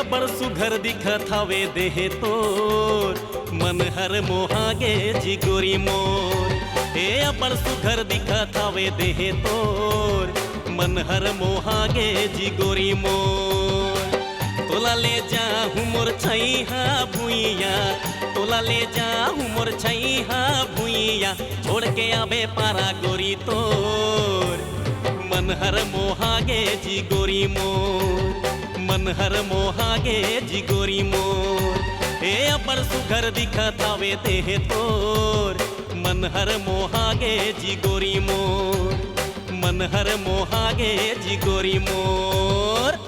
अबर सुघर दिखत हवे देह तोर, मन हर मोहागे जी गोरी मोर। हे अबर सुघर दिखत हवे देह तोर, मन हर मोहागे जी गोरी मोर। तोला ले जाहूँ मोर छैहा भुइया, तोला ले जाहूँ मोर छैहा भुइया, छोड़ के आबे पारा गोरी तोर, मन हर मोहागे जी गोरी मोर, मन हर मोहागे जी गोरी मोर। हे अबर सुघर दिखत हवे देह तोर, मन हर मोहागे जी गोरी मोर, मन हर मोहागे जी गोरी मोर।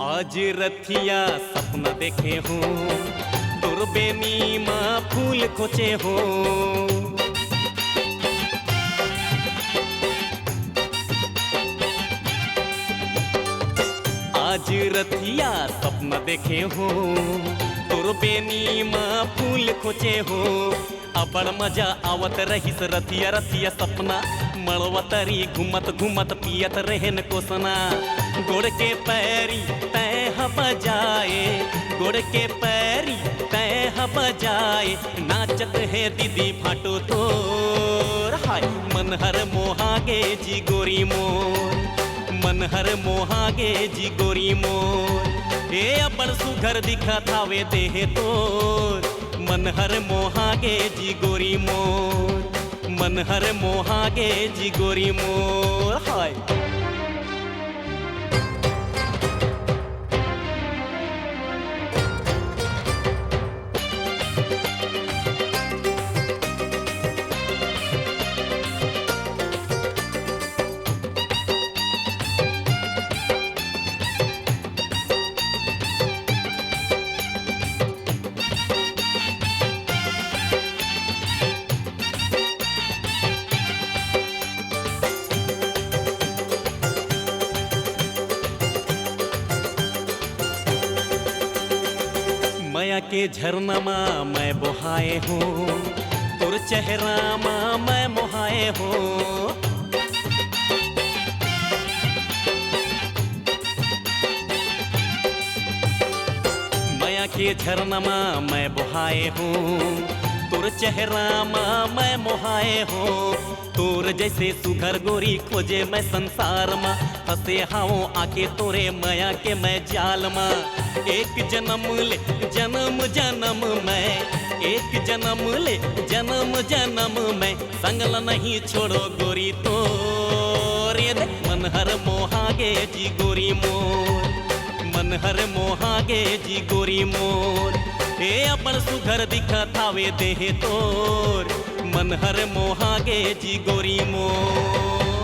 आज रथिया सपना देखे हूँ, दुर्बेनी माँ फूल खोचे हूँ। आज रथिया सपना देखे हूँ, दुर्बेनी माँ फूल खोचे हूँ। अबड़ मजा आवत रहीस रथिया रथिया सपना, मड़वतरी घूमत घूमत पियत रहन कोसना। गोड़ के पैरी तैह बजाए, गोड़ के पैरी तैह बजाए, नाचत है दीदी फाटो तोर। हाय मन हर मोहागे जी गोरी मोर, मन हर मोहागे जी गोरी मोर। हे अबर सुघर दिखत हवे देह तोर, मन हर मोहागे जी गोरी मोर, मन हर मोहागे जी गोरी मोर। हाय माया के झरना माँ मैं बहाए हूँ, तुर चेहरा माँ मैं मोहाए हूँ। माया के झरना माँ मैं बहाए हूँ, तुर चेहरा माँ मैं मोहाए हूँ। तोर जैसे सुघर गोरी खोजे मैं संसार माँ, फंसे हाओ आके तोरे माया के मैं जाल माँ। एक जन्म ले जन्म जन्म में, एक जन्म ले जन्म जन्म में, संगल नहीं छोड़ो गोरी तोर। ये देख मन हर मोहागे जी गोरी मोर, मन हर मोहागे जी गोरी मोर। हे अबर सुघर दिखत हवे देह तोर, मन हर मोहागे जी गोरी मोर।